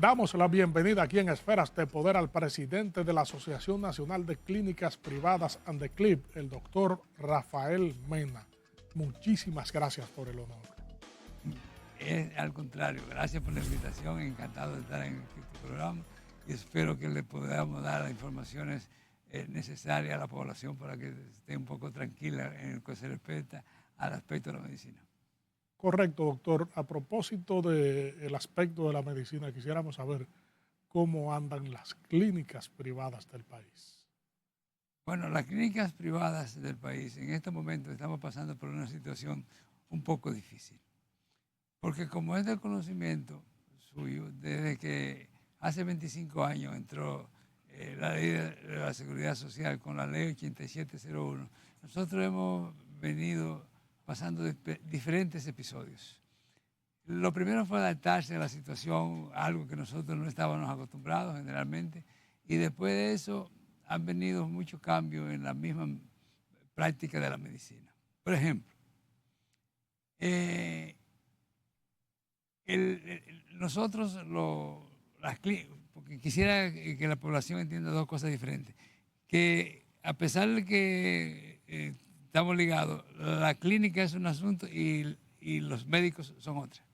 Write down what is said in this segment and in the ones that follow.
Damos la bienvenida aquí en Esferas de Poder al presidente de la Asociación Nacional de Clínicas Privadas ANDECLIP, el doctor Rafael Mena. Muchísimas gracias por el honor. Al contrario, gracias por la invitación, encantado de estar en este programa y espero que le podamos dar las informaciones necesarias a la población para que esté un poco tranquila en lo que se respecta al aspecto de la medicina. Correcto, doctor. A propósito del aspecto de la medicina, quisiéramos saber cómo andan las clínicas privadas del país. Bueno, las clínicas privadas del país en este momento estamos pasando por una situación un poco difícil. Porque como es del conocimiento suyo, desde que hace 25 años entró la ley de la seguridad social con la ley 8701, nosotros hemos venido pasando diferentes episodios. Lo primero fue adaptarse a la situación, algo que nosotros no estábamos acostumbrados generalmente, y después de eso han venido muchos cambios en la misma práctica de la medicina. Por ejemplo, nosotros, porque quisiera que la población entienda dos cosas diferentes, que a pesar de que estamos ligados, la clínica es un asunto y los médicos son otra.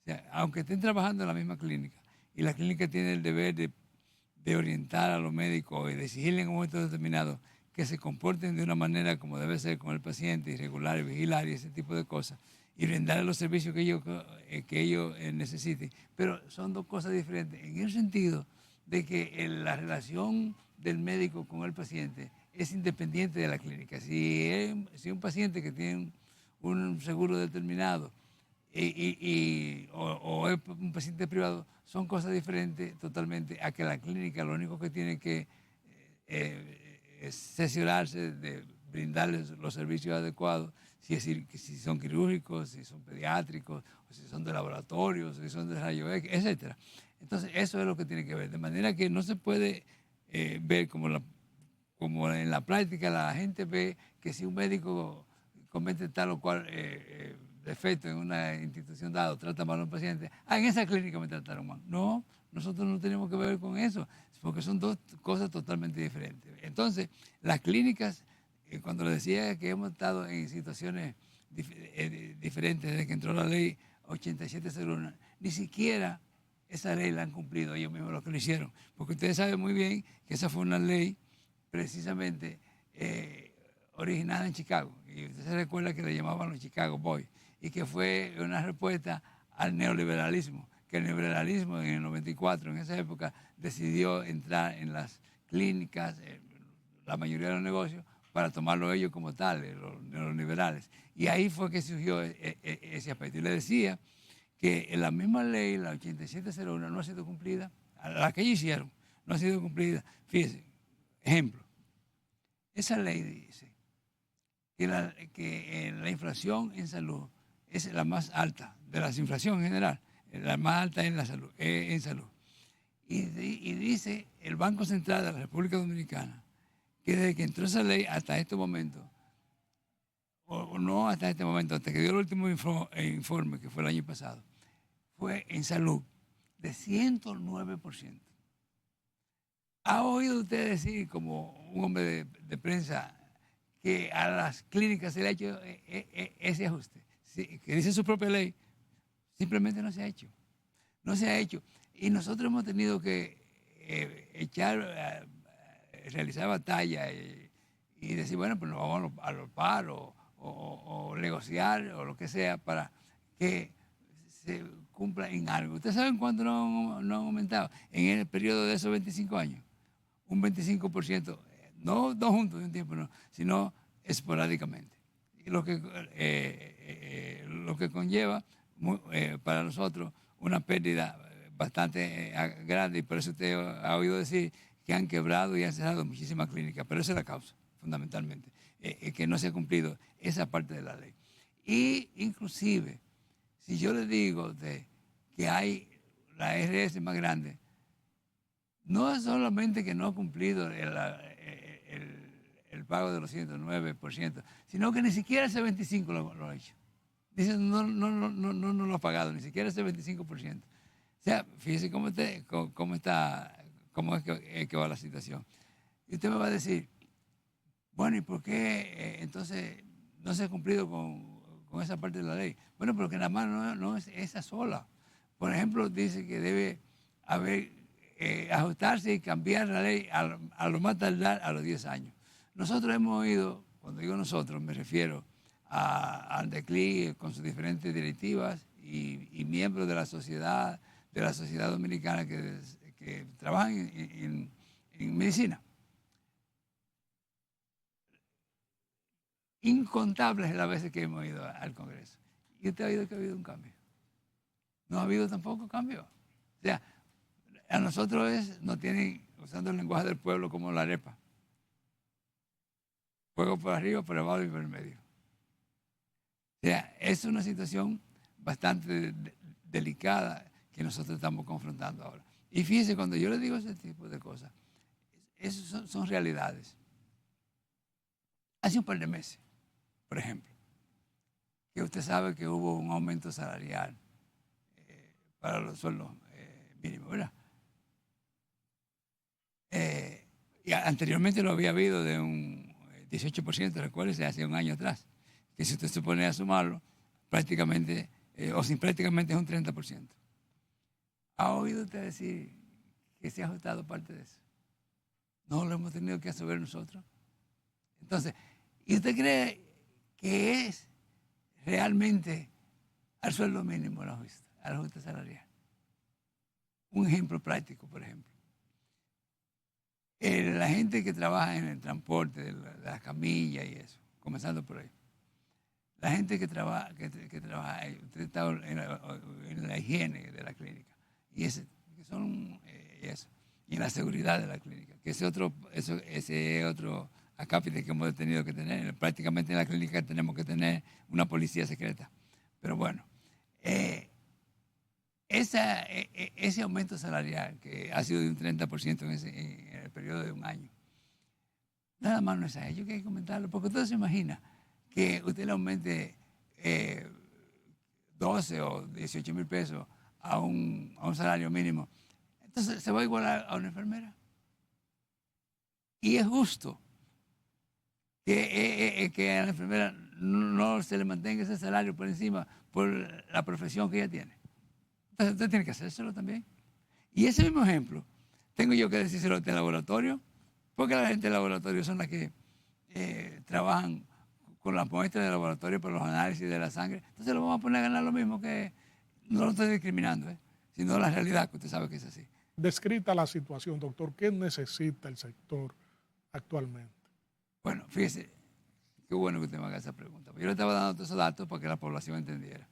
O sea, aunque estén trabajando en la misma clínica y la clínica tiene el deber de orientar a los médicos y de exigirle en un momento determinado que se comporten de una manera como debe ser con el paciente, y regular y vigilar y ese tipo de cosas, y brindarle los servicios que ellos necesiten. Pero son dos cosas diferentes, en el sentido de que la relación del médico con el paciente es independiente de la clínica. Si un paciente que tiene un seguro determinado o es un paciente privado, son cosas diferentes totalmente a que la clínica lo único que tiene que cerciorarse de brindarles los servicios adecuados, si son quirúrgicos, si son pediátricos, o si son de laboratorio, si son de rayos X, etc. Entonces, eso es lo que tiene que ver. De manera que no se puede ver como en la práctica la gente ve que si un médico comete tal o cual defecto en una institución dada o trata mal a un paciente, en esa clínica me trataron mal. No, nosotros no tenemos que ver con eso, porque son dos cosas totalmente diferentes. Entonces, las clínicas, cuando les decía que hemos estado en situaciones diferentes desde que entró la ley 8701, ni siquiera esa ley la han cumplido ellos mismos lo que lo hicieron, porque ustedes saben muy bien que esa fue una ley precisamente originada en Chicago, y usted se recuerda que le llamaban los Chicago Boys, y que fue una respuesta al neoliberalismo, que el neoliberalismo en el 94, en esa época, decidió entrar en las clínicas, la mayoría de los negocios, para tomarlo ellos como tales, los neoliberales. Y ahí fue que surgió ese aspecto. Y le decía que en la misma ley, la 8701, no ha sido cumplida, la que ellos hicieron, no ha sido cumplida. Fíjese, ejemplo, esa ley dice que la inflación en salud es la más alta de las inflaciones en general, la más alta en la salud, en salud. Y dice el Banco Central de la República Dominicana que desde que entró esa ley hasta este momento, o no hasta este momento, hasta que dio el último informe, que fue el año pasado, fue en salud de 109%. ¿Ha oído usted decir, como un hombre de prensa, que a las clínicas se le ha hecho ese ajuste? Sí, que dice su propia ley, simplemente no se ha hecho. No se ha hecho. Y nosotros hemos tenido que realizar batalla y decir, bueno, pues nos vamos a los paros o negociar o lo que sea para que se cumpla en algo. ¿Ustedes saben cuánto no han aumentado en el periodo de esos 25 años? Un 25%, no juntos de un tiempo, no, sino esporádicamente. Y lo que conlleva para nosotros una pérdida bastante grande, y por eso usted ha oído decir que han quebrado y han cerrado muchísimas clínicas, pero esa es la causa, fundamentalmente, que no se ha cumplido esa parte de la ley. Y inclusive, si yo le digo que hay la RS más grande, no es solamente que no ha cumplido el pago de los 109%, sino que ni siquiera ese 25% lo ha hecho. Dicen, no lo ha pagado, ni siquiera ese 25%. sea, fíjese cómo es que va la situación. Y usted me va a decir, bueno, ¿y por qué entonces no se ha cumplido con esa parte de la ley? Bueno, porque nada más no es esa sola. Por ejemplo, dice que debe ajustarse y cambiar la ley a lo más tardar a los 10 años. Nosotros hemos oído, cuando digo nosotros, me refiero a ANDECLIC con sus diferentes directivas y miembros de la sociedad dominicana que trabajan en medicina. Incontables las veces que hemos ido al Congreso. ¿Y usted ha oído que ha habido un cambio? No ha habido tampoco cambio. O sea, a nosotros nos tienen usando el lenguaje del pueblo como la arepa. Fuego por arriba, por abajo y por el medio. O sea, es una situación bastante delicada que nosotros estamos confrontando ahora. Y fíjese, cuando yo le digo ese tipo de cosas, esas son realidades. Hace un par de meses, por ejemplo, que usted sabe que hubo un aumento salarial para los sueldos mínimos, ¿verdad? Y anteriormente lo había habido de un 18%, recuérdese, hace un año atrás, que si usted se pone a sumarlo, prácticamente, o sin prácticamente es un 30%. ¿Ha oído usted decir que se ha ajustado parte de eso? No lo hemos tenido que absorber nosotros. Entonces, ¿y usted cree que es realmente al sueldo mínimo el ajuste salarial? Un ejemplo práctico, por ejemplo. La gente que trabaja en el transporte de las camillas y eso, comenzando por ahí. La gente que trabaja, usted está en la higiene de la clínica, y eso, y en la seguridad de la clínica, que ese otro acápite que hemos tenido que tener. Prácticamente en la clínica tenemos que tener una policía secreta. Pero bueno, ese aumento salarial que ha sido de un 30% en el periodo de un año, nada más no es a ello que hay que comentarlo, porque usted se imagina que usted le aumente 12 o 18 mil pesos a un salario mínimo. Entonces se va a igualar a una enfermera. Y es justo que a la enfermera no se le mantenga ese salario por encima por la profesión que ella tiene. Entonces usted tiene que hacérselo también. Y ese mismo ejemplo tengo yo que decírselo del laboratorio, porque la gente del laboratorio son las que trabajan con las muestras del laboratorio por los análisis de la sangre. Entonces lo vamos a poner a ganar lo mismo, que no lo estoy discriminando, sino la realidad, que usted sabe que es así. Descrita la situación, doctor, ¿qué necesita el sector actualmente? Bueno, fíjese, qué bueno que usted me haga esa pregunta. Yo le estaba dando todos esos datos para que la población entendiera.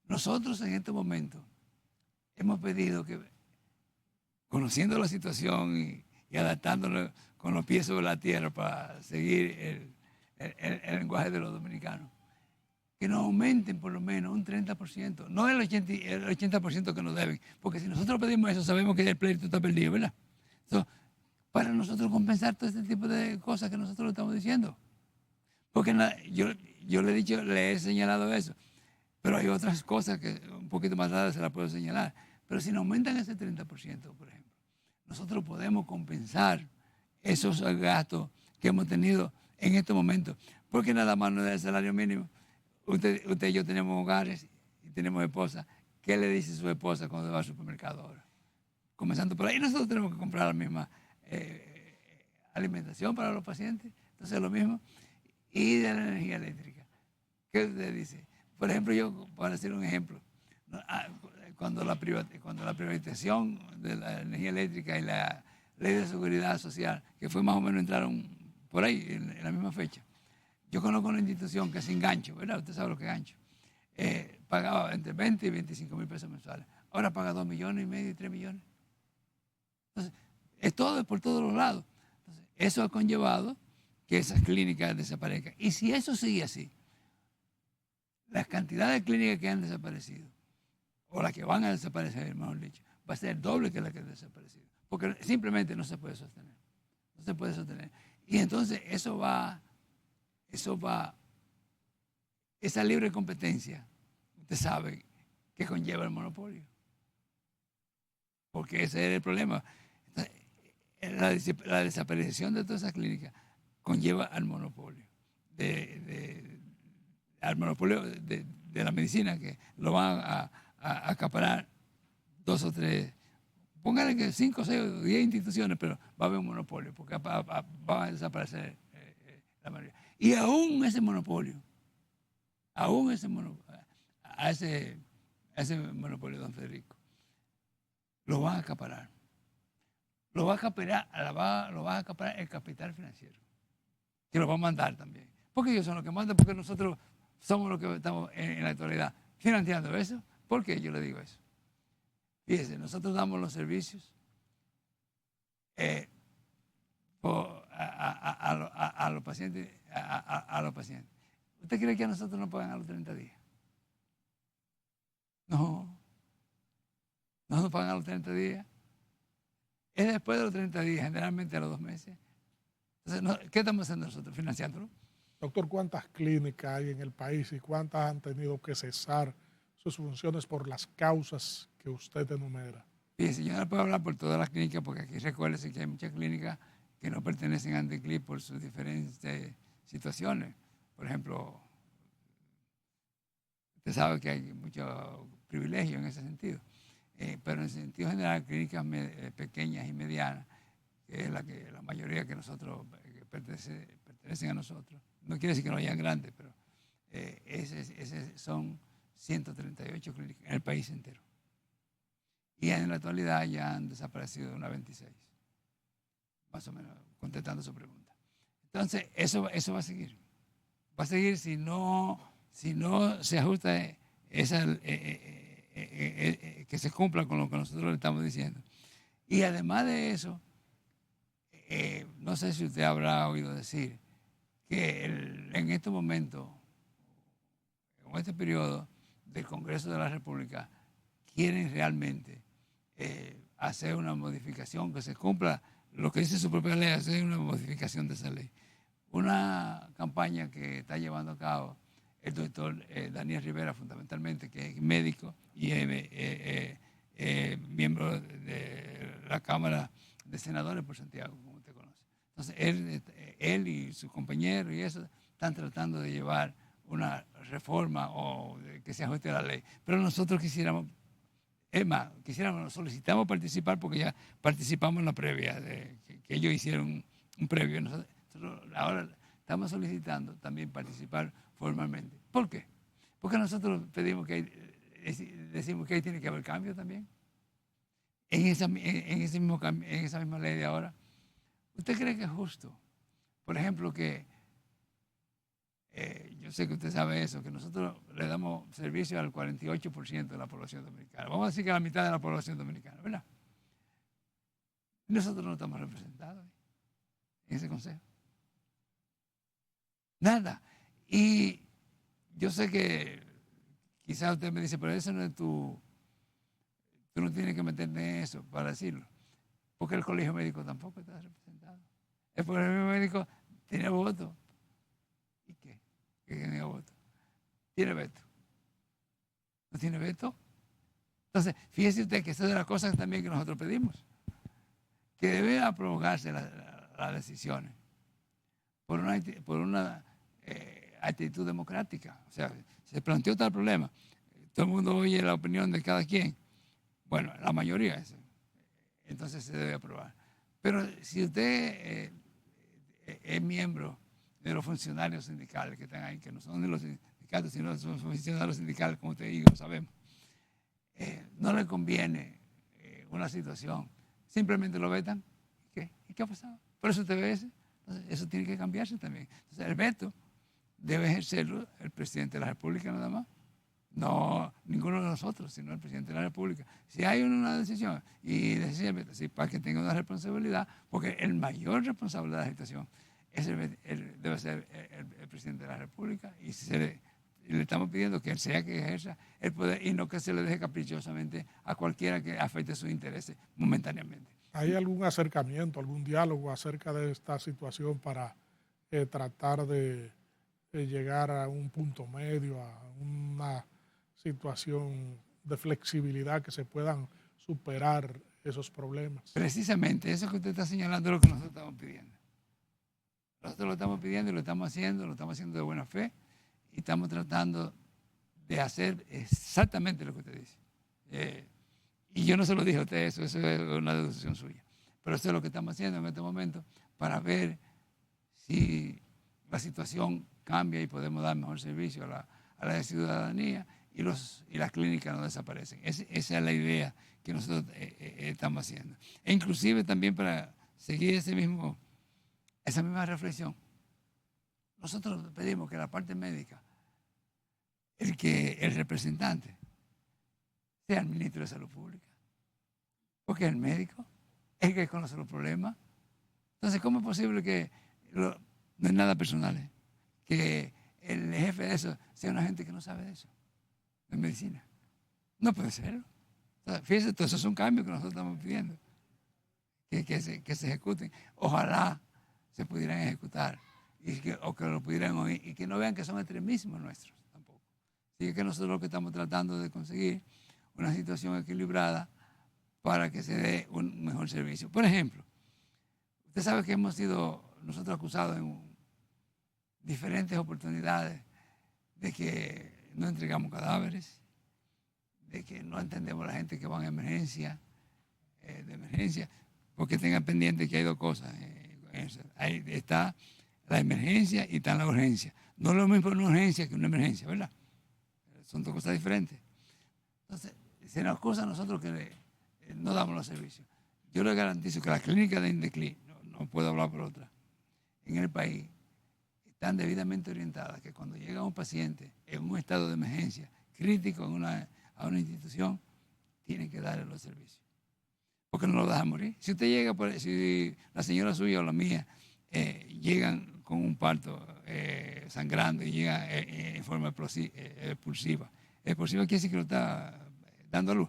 Nosotros en este momento hemos pedido que, conociendo la situación y adaptándonos con los pies sobre la tierra para seguir el lenguaje de los dominicanos, que nos aumenten por lo menos un 30%, no el 80% que nos deben, porque si nosotros pedimos eso sabemos que el pleito está perdido, ¿verdad? Entonces, para nosotros compensar todo este tipo de cosas que nosotros le estamos diciendo. Porque yo le he señalado eso, pero hay otras cosas que un poquito más raras se las puedo señalar. Pero si nos aumentan ese 30%, por ejemplo, nosotros podemos compensar esos gastos que hemos tenido en estos momentos. Porque nada más no es el salario mínimo. Usted y yo tenemos hogares y tenemos esposas. ¿Qué le dice su esposa cuando va al supermercado ahora? Comenzando por ahí, nosotros tenemos que comprar la misma alimentación para los pacientes. Entonces, lo mismo. Y de la energía eléctrica. ¿Qué usted dice? Por ejemplo, yo, para hacer un ejemplo, cuando la privatización de la energía eléctrica y la ley de seguridad social, que fue más o menos, entraron por ahí en la misma fecha. Yo conozco una institución que sin gancho, ¿verdad? Usted sabe lo que es gancho. Pagaba entre 20 y 25 mil pesos mensuales. Ahora paga 2,5 millones y 3 millones. Entonces, es todo por todos los lados. Entonces, eso ha conllevado que esas clínicas desaparezcan. Y si eso sigue así, la cantidad de clínicas que han desaparecido, o las que van a desaparecer, mejor dicho, va a ser doble que la que han desaparecido. Porque simplemente no se puede sostener. No se puede sostener. Y entonces esa libre competencia, usted sabe que conlleva el monopolio. porque ese era el problema. Entonces, la desaparición de todas esas clínicas conlleva al monopolio, al monopolio de la medicina, que lo van a acaparar 2 o 3, póngale que 5, 6 o 10 instituciones, pero va a haber un monopolio, porque va a desaparecer la mayoría. Y aún ese monopolio, a ese monopolio, don Federico, lo van a acaparar. Lo va a acaparar el capital financiero, que lo va a mandar también. Porque ellos son los que mandan, porque nosotros somos los que estamos en la actualidad financiando eso. ¿Por qué yo le digo eso? Fíjese, nosotros damos los servicios a los pacientes. ¿Usted cree que a nosotros nos pagan a los 30 días? No nos pagan a los 30 días. Es después de los 30 días, generalmente a los 2 meses. Entonces, ¿qué estamos haciendo nosotros? Financiándolo. Doctor, ¿cuántas clínicas hay en el país y cuántas han tenido que cesar sus funciones por las causas que usted enumera? Fíjese, yo no puedo hablar por todas las clínicas, porque aquí recuérdese que hay muchas clínicas que no pertenecen a Andeclip por sus diferentes situaciones. Por ejemplo, usted sabe que hay mucho privilegio en ese sentido. Pero en sentido general, clínicas pequeñas y medianas, que es la mayoría que nosotros pertenecen a nosotros. No quiere decir que no hayan grandes, pero son 138 clínicas en el país entero. Y en la actualidad ya han desaparecido unas 26, más o menos, contestando su pregunta. Entonces, eso va a seguir. Va a seguir si no se ajusta que se cumpla con lo que nosotros le estamos diciendo. Y además de eso, no sé si usted habrá oído decir que en estos momentos, en este periodo del Congreso de la República, quieren realmente hacer una modificación, que se cumpla lo que dice su propia ley, hacer una modificación de esa ley. Una campaña que está llevando a cabo el doctor Daniel Rivera, fundamentalmente, que es médico y miembro de la Cámara de Senadores por Santiago, como usted conoce. Entonces, él y sus compañeros y eso están tratando de llevar una reforma o que se ajuste a la ley. Pero nosotros quisiéramos, solicitamos participar, porque ya participamos en la previa, que ellos hicieron un previo. Nosotros ahora estamos solicitando también participar formalmente. ¿Por qué? Porque nosotros decimos que ahí tiene que haber cambio también. En esa misma ley de ahora. ¿Usted cree que es justo? Por ejemplo, que yo sé que usted sabe eso, que nosotros le damos servicio al 48% de la población dominicana. Vamos a decir que a la mitad de la población dominicana, ¿verdad? Nosotros no estamos representados en ese consejo. Nada. Y yo sé que quizás usted me dice, pero eso no es tú no tienes que meterte en eso para decirlo, porque el colegio médico tampoco está representado. El colegio médico tiene voto. ¿Y qué? ¿Qué tiene voto? Tiene veto. ¿No tiene veto? Entonces, fíjese usted que esa es de las cosas también que nosotros pedimos, que debe aprobarse las decisiones por una actitud democrática. O sea, se planteó tal problema, todo el mundo oye la opinión de cada quien. Bueno, la mayoría, entonces se debe aprobar. Pero si usted es miembro de los funcionarios sindicales que están ahí, que no son de los sindicatos, sino son funcionarios sindicales, como usted dice, lo sabemos, no le conviene una situación, simplemente lo vetan. ¿Y qué ha pasado? Por eso usted ve ese. Entonces, eso tiene que cambiarse también. Entonces, el veto debe ejercerlo el presidente de la República nada más. No ninguno de nosotros, sino el presidente de la República. Si hay una decisión y decide el veto, sí, para que tenga una responsabilidad, porque el mayor responsable de la situación debe ser el presidente de la República, y le estamos pidiendo que él sea que ejerza el poder y no que se le deje caprichosamente a cualquiera que afecte sus intereses momentáneamente. ¿Hay algún acercamiento, algún diálogo acerca de esta situación para tratar de llegar a un punto medio, a una situación de flexibilidad que se puedan superar esos problemas. Precisamente, eso que usted está señalando es lo que nosotros estamos pidiendo. Nosotros lo estamos pidiendo y lo estamos haciendo de buena fe y estamos tratando de hacer exactamente lo que usted dice. Y yo no se lo dije a usted, eso es una deducción suya. Pero eso es lo que estamos haciendo en este momento para ver si la situación cambia y podemos dar mejor servicio a la ciudadanía y las clínicas no desaparecen. Esa es la idea que nosotros estamos haciendo. E inclusive también para seguir esa misma reflexión, nosotros pedimos que la parte médica, el representante, sea el ministro de Salud Pública, porque el médico es el que conoce los problemas. Entonces, ¿cómo es posible que, no es nada personal, que el jefe de eso sea una gente que no sabe de eso, de medicina? No puede ser. O sea, fíjese, todos esos son cambios que nosotros estamos pidiendo, que se ejecuten. Ojalá se pudieran ejecutar o que lo pudieran oír y que no vean que son extremismos nuestros tampoco. Así que nosotros lo que estamos tratando de conseguir una situación equilibrada para que se dé un mejor servicio. Por ejemplo, usted sabe que hemos sido nosotros acusados en diferentes oportunidades de que no entregamos cadáveres, de que no entendemos a la gente que va en emergencia, porque tengan pendiente que hay dos cosas. Ahí está la emergencia y está la urgencia. No es lo mismo una urgencia que una emergencia, ¿verdad? Son dos cosas diferentes. Entonces, se nos acusa a nosotros que no damos los servicios. Yo le garantizo que las clínicas de Indeclí, no puedo hablar por otra, en el país, están debidamente orientadas que cuando llega un paciente en un estado de emergencia crítico a una institución, tienen que darle los servicios. Porque no lo dejan morir. Si usted llega, si la señora suya o la mía llegan con un parto sangrando y llegan en forma expulsiva. Expulsiva quiere decir que lo está dando a luz.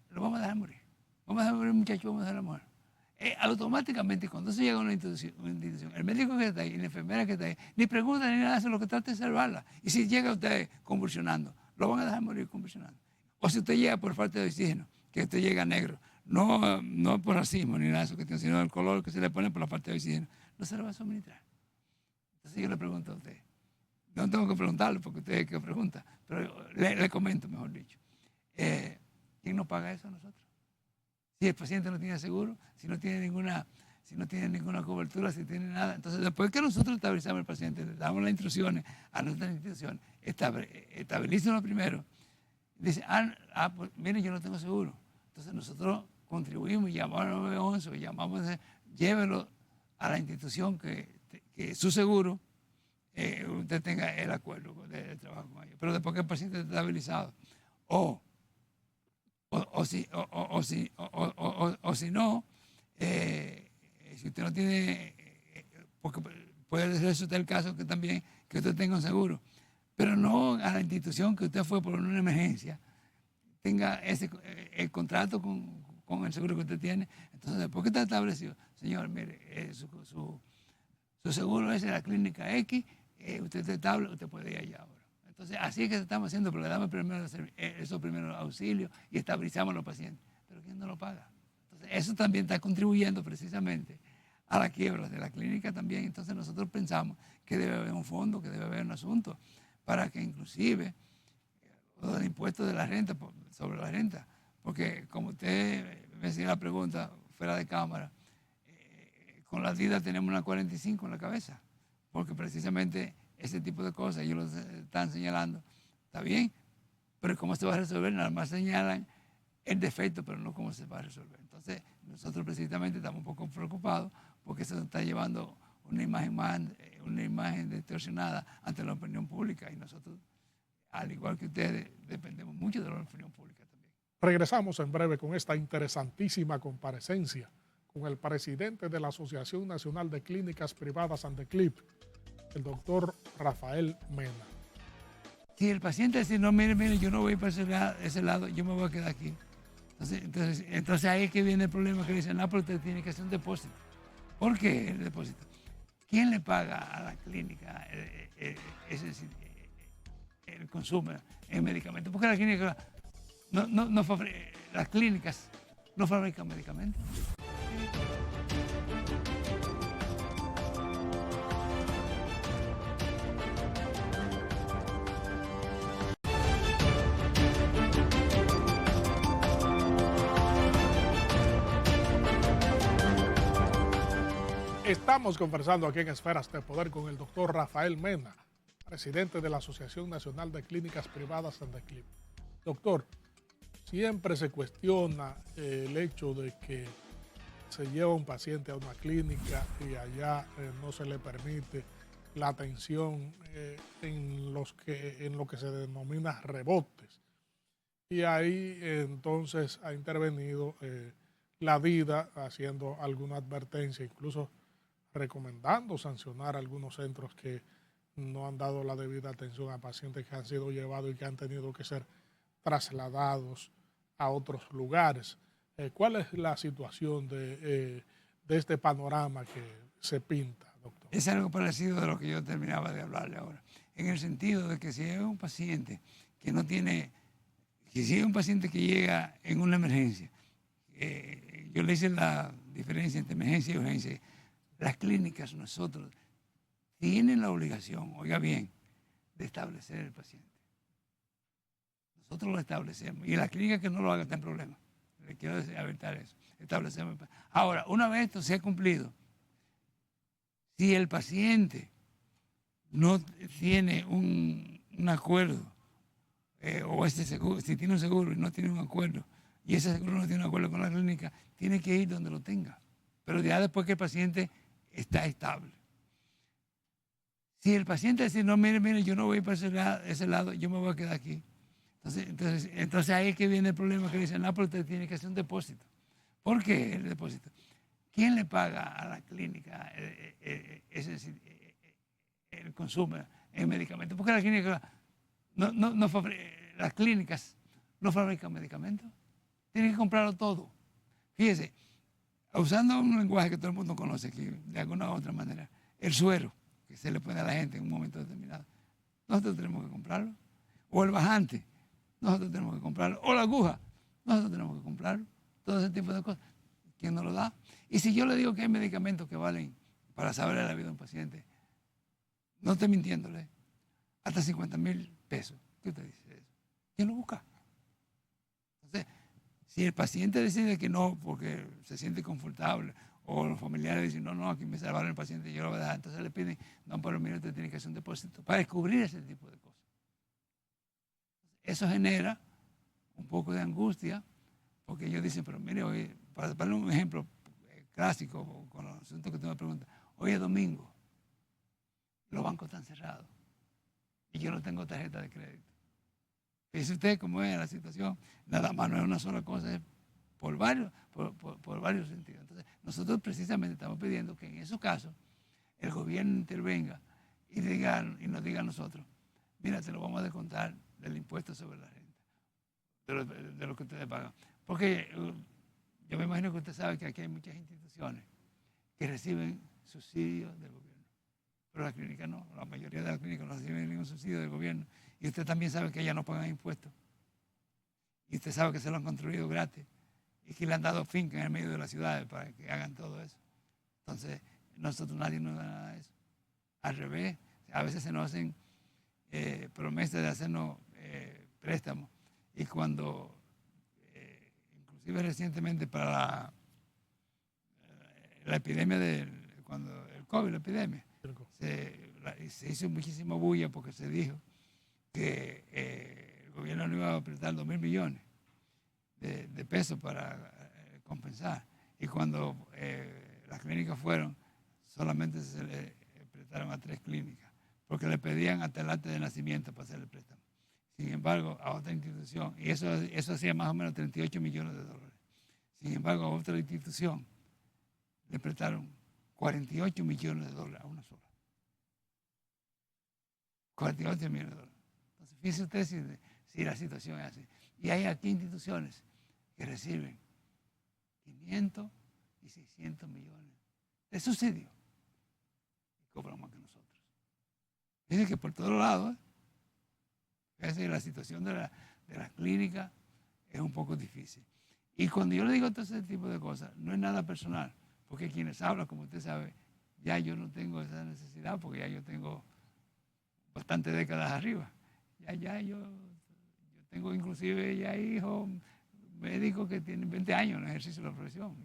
Lo vamos a dejar morir. Vamos a dejar morir el muchacho, vamos a dejar morir. Automáticamente, cuando se llega a una institución, el médico que está ahí, la enfermera que está ahí, ni pregunta ni nada, hace lo que trata de salvarla. Y si llega usted convulsionando, lo van a dejar morir convulsionando. O si usted llega por falta de oxígeno, que usted llega negro, no por racismo ni nada de eso, sino el color que se le pone por la falta de oxígeno, no se lo va a suministrar. Entonces yo le pregunto a usted, no tengo que preguntarle porque usted es el que pregunta, pero le comento, mejor dicho. ¿Quién nos paga eso a nosotros? Si el paciente no tiene seguro, si no tiene ninguna cobertura, si tiene nada. Entonces, después que nosotros estabilizamos al paciente, le damos las instrucciones a nuestra institución, estabilícenlo primero. Dice, pues mire, yo no tengo seguro. Entonces, nosotros contribuimos, llamamos al 911, llévelo a la institución que su seguro, usted tenga el acuerdo de trabajo con ellos. Pero después que el paciente esté estabilizado, o si no, si usted no tiene, porque puede ser usted el caso que también que usted tenga un seguro, pero no a la institución que usted fue por una emergencia, tenga el contrato con el seguro que usted tiene. Entonces, después que está establecido, señor, mire, su seguro es de la clínica X, usted está estable, usted puede ir allá ahora. Entonces, así es que estamos haciendo, pero le damos esos primeros auxilios y estabilizamos a los pacientes. Pero ¿quién no lo paga? Entonces, eso también está contribuyendo precisamente a la quiebra de la clínica también. Entonces, nosotros pensamos que debe haber un fondo, que debe haber un asunto para que inclusive los impuestos de la renta, sobre la renta, porque como usted me hacía la pregunta fuera de cámara, con la DIDA tenemos una 45 en la cabeza, porque precisamente ese tipo de cosas, ellos lo están señalando, está bien, pero ¿cómo se va a resolver? Nada más señalan el defecto, pero no cómo se va a resolver. Entonces, nosotros precisamente estamos un poco preocupados porque eso está llevando una imagen distorsionada ante la opinión pública y nosotros, al igual que ustedes, dependemos mucho de la opinión pública también. Regresamos en breve con esta interesantísima comparecencia con el presidente de la Asociación Nacional de Clínicas Privadas Andeclip, el doctor Rafael Mena. Si el paciente dice, no, mire, yo no voy para ese lado, yo me voy a quedar aquí. Entonces ahí es que viene el problema que dicen, no, pero usted tiene que hacer un depósito. ¿Por qué el depósito? ¿Quién le paga a la clínica el consumo en medicamentos? Porque la clínica las clínicas no fabrican medicamentos. Estamos conversando aquí en Esferas de Poder con el doctor Rafael Mena, presidente de la Asociación Nacional de Clínicas Privadas ANDECLIP. Doctor, siempre se cuestiona el hecho de que se lleva un paciente a una clínica y allá no se le permite la atención en lo que se denomina rebotes. Y ahí entonces ha intervenido la DIDA haciendo alguna advertencia, incluso recomendando sancionar a algunos centros que no han dado la debida atención a pacientes que han sido llevados y que han tenido que ser trasladados a otros lugares. ¿Cuál es la situación de este panorama que se pinta, doctor? Es algo parecido de lo que yo terminaba de hablarle ahora, en el sentido de que si hay un paciente que no tiene, que si hay un paciente que llega en una emergencia, yo le hice la diferencia entre emergencia y urgencia. Las clínicas, nosotros, tienen la obligación, oiga bien, de establecer el paciente. Nosotros lo establecemos. Y las clínicas que no lo hagan están en problemas. Le quiero aventar eso. Establecemos. Ahora, una vez esto se ha cumplido, si el paciente no tiene un acuerdo, o seguro, si tiene un seguro y no tiene un acuerdo, y ese seguro no tiene un acuerdo con la clínica, tiene que ir donde lo tenga. Pero ya después que el paciente está estable. Si el paciente dice, no, mire, yo no voy para ese lado, yo me voy a quedar aquí. Entonces ahí es que viene el problema que dicen, no, pero usted tiene que hacer un depósito. ¿Por qué el depósito? ¿Quién le paga a la clínica el consumo en medicamentos? Porque la clínica las clínicas no fabrican medicamentos. Tienen que comprarlo todo. Fíjese, usando un lenguaje que todo el mundo conoce aquí, de alguna u otra manera, el suero que se le pone a la gente en un momento determinado, nosotros tenemos que comprarlo. O el bajante, nosotros tenemos que comprarlo. O la aguja, nosotros tenemos que comprarlo. Todo ese tipo de cosas. ¿Quién nos lo da? Y si yo le digo que hay medicamentos que valen, para saber la vida de un paciente, no estoy mintiéndole, hasta 50,000 pesos. ¿Qué usted dice de eso? ¿Quién lo busca? Entonces, si el paciente decide que no porque se siente confortable, o los familiares dicen, no, aquí me salvaron el paciente, yo lo voy a dejar, entonces le piden, no, pero mire, usted tiene que hacer un depósito para descubrir ese tipo de cosas. Eso genera un poco de angustia, porque ellos dicen, pero mire, hoy, para darle un ejemplo clásico con los asuntos que usted me pregunta, hoy es domingo, los bancos están cerrados y yo no tengo tarjeta de crédito. Fíjese usted cómo es la situación, nada más no es una sola cosa, es por varios sentidos. Entonces, nosotros precisamente estamos pidiendo que en esos casos el gobierno intervenga y nos diga a nosotros, mira, te lo vamos a descontar del impuesto sobre la renta, de lo que ustedes pagan. Porque yo me imagino que usted sabe que aquí hay muchas instituciones que reciben subsidios del gobierno, pero la clínica no, la mayoría de las clínicas no reciben ningún subsidio del gobierno. Y usted también sabe que ellas no pagan impuestos. Y usted sabe que se lo han construido gratis y que le han dado fincas en el medio de las ciudades para que hagan todo eso. Entonces, nosotros nadie nos da nada de eso. Al revés, a veces se nos hacen promesas de hacernos préstamos. Y cuando, inclusive recientemente para la epidemia cuando el COVID, la epidemia, se hizo muchísima bulla porque se dijo que el gobierno no iba a prestar 2,000 millones de pesos para compensar. Y cuando las clínicas fueron, solamente se le prestaron a 3 clínicas, porque le pedían hasta el acta de nacimiento para hacer el préstamo. Sin embargo, a otra institución, y eso hacía más o menos 38 millones de dólares. Sin embargo, a otra institución le prestaron 48 millones de dólares a una sola. 48 millones de dólares. Entonces, fíjese usted si la situación es así. Y hay aquí instituciones que reciben 500 y 600 millones de subsidio y cobran más que nosotros. Dicen que por todos lados, la situación de las clínicas es un poco difícil. Y cuando yo le digo todo ese tipo de cosas, no es nada personal, porque quienes hablan, como usted sabe, ya yo no tengo esa necesidad, porque ya yo tengo bastantes décadas arriba. Yo tengo inclusive ya hijos médicos que tienen 20 años en ejercicio de la profesión.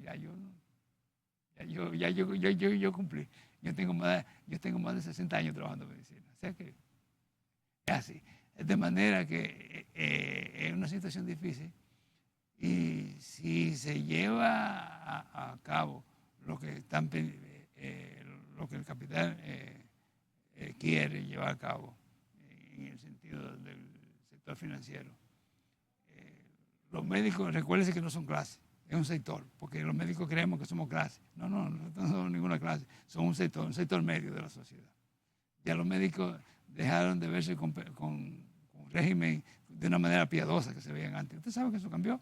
Yo cumplí. Yo tengo más de 60 años trabajando en medicina. O sea que es así. De manera que es una situación difícil. Y si se lleva a cabo lo que lo que el capital quiere llevar a cabo en el sentido del sector financiero, los médicos, recuérdense que no son clases, es un sector, porque los médicos creemos que somos clases. No, nosotros no somos ninguna clase, somos un sector medio de la sociedad. Ya los médicos dejaron de verse con régimen de una manera piadosa que se veían antes. Usted sabe que eso cambió,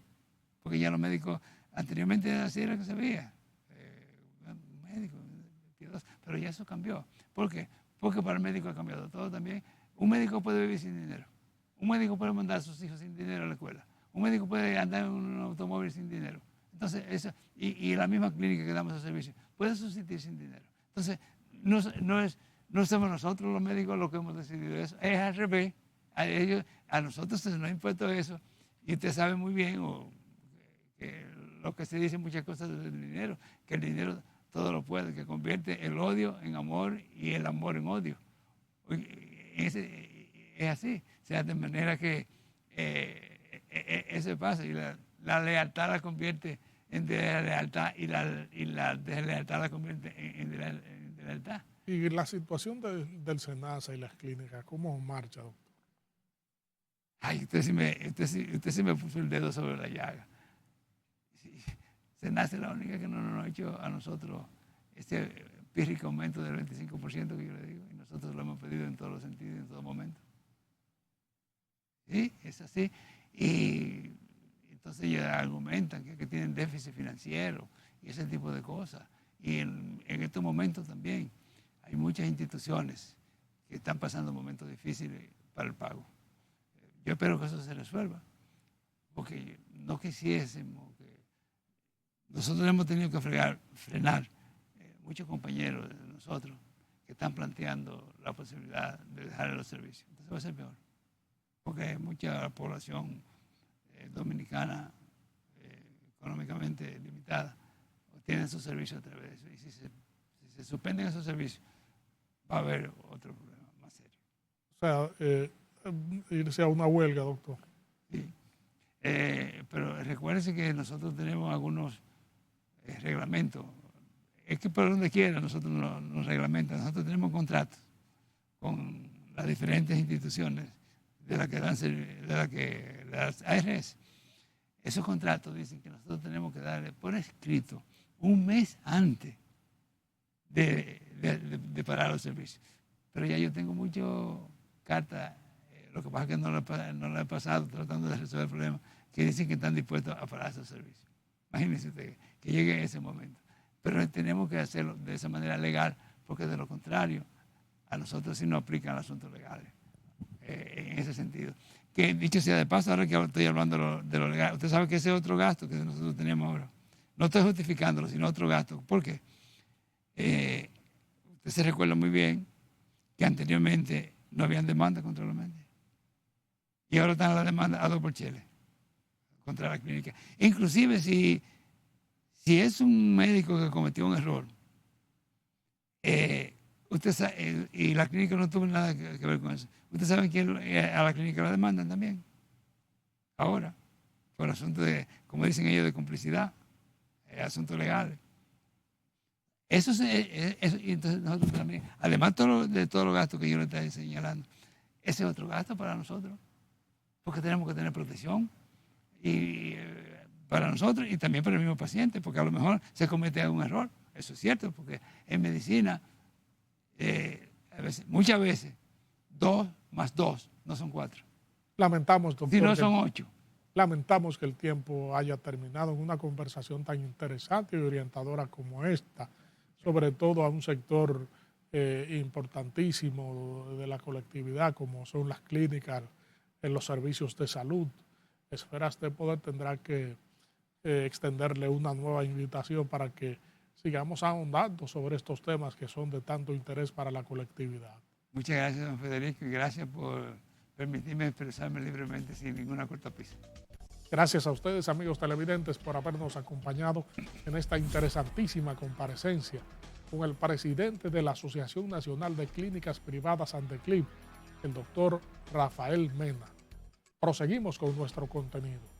porque ya los médicos, anteriormente así era que se veía, médico piadoso, pero ya eso cambió. ¿Por qué? Porque para el médico ha cambiado todo también. Un médico puede vivir sin dinero, un médico puede mandar a sus hijos sin dinero a la escuela, un médico puede andar en un automóvil sin dinero. Entonces, eso, y la misma clínica que damos el servicio puede subsistir sin dinero. Entonces, no somos nosotros los médicos los que hemos decidido eso, es al revés. A nosotros se nos ha impuesto eso, y usted sabe muy bien que lo que se dice muchas cosas del dinero, que el dinero todo lo puede, que convierte el odio en amor y el amor en odio. Es así, o sea, de manera que eso pasa, y la lealtad la convierte en deslealtad, y la deslealtad la convierte en deslealtad. Y la situación del SENASA y las clínicas, ¿cómo marcha, doctor? Ay, usted sí me puso el dedo sobre la llaga. Sí, SENASA es la única que no nos ha hecho a nosotros este pírrico aumento del 25% que yo le digo, y nosotros lo hemos pedido en todos los sentidos y en todo momento. Sí, es así. Y entonces ellos argumentan que tienen déficit financiero y ese tipo de cosas. Y en estos momentos también hay muchas instituciones que están pasando momentos difíciles para el pago. Yo espero que eso se resuelva, porque no quisiésemos que... Nosotros hemos tenido que frenar muchos compañeros de nosotros que están planteando la posibilidad de dejar los servicios. Entonces va a ser peor, porque mucha población dominicana económicamente limitada tiene sus servicios a través de eso. Y si se suspenden esos servicios, va a haber otro problema más serio. O sea, irse a una huelga, doctor. Sí. Pero recuérdense que nosotros tenemos algunos reglamentos. Es que por donde quiera nosotros nos reglamentan. Nosotros tenemos contratos con las diferentes instituciones de las ARS. Esos contratos dicen que nosotros tenemos que darle por escrito un mes antes de parar los servicios. Pero ya yo tengo muchas cartas, lo que pasa es que no lo he pasado tratando de resolver el problema, que dicen que están dispuestos a parar esos servicios. Imagínense usted que llegue ese momento. Pero tenemos que hacerlo de esa manera legal, porque de lo contrario, a nosotros sí nos aplican los asuntos legales. En ese sentido. Que dicho sea de paso, ahora que estoy hablando de lo legal, usted sabe que ese es otro gasto que nosotros tenemos ahora. No estoy justificándolo, sino otro gasto. ¿Por qué? Usted se recuerda muy bien que anteriormente no habían demandas contra los médicos. Y ahora están las demandas a dos por chele contra la clínica. Inclusive si es un médico que cometió un error, usted sabe, y la clínica no tuvo nada que ver con eso. Usted sabe que a la clínica la demandan también. Ahora, por asunto de, como dicen ellos, de complicidad, asuntos legales. Eso y entonces nosotros también, además de todos los gastos que yo le estoy señalando, ese es otro gasto para nosotros, porque tenemos que tener protección y para nosotros y también para el mismo paciente, porque a lo mejor se comete algún error. Eso es cierto, porque en medicina, muchas veces, 2 más 2 no son 4. Lamentamos, doctor. Si no son 8. Lamentamos que el tiempo haya terminado en una conversación tan interesante y orientadora como esta, sobre todo a un sector importantísimo de la colectividad, como son las clínicas, en los servicios de salud. Esferas de Poder tendrá que extenderle una nueva invitación para que sigamos ahondando sobre estos temas que son de tanto interés para la colectividad. Muchas gracias, don Federico, y gracias por permitirme expresarme libremente sin ninguna cortapisa. Gracias a ustedes, amigos televidentes, por habernos acompañado en esta interesantísima comparecencia con el presidente de la Asociación Nacional de Clínicas Privadas Andeclip, el doctor Rafael Mena. Proseguimos con nuestro contenido.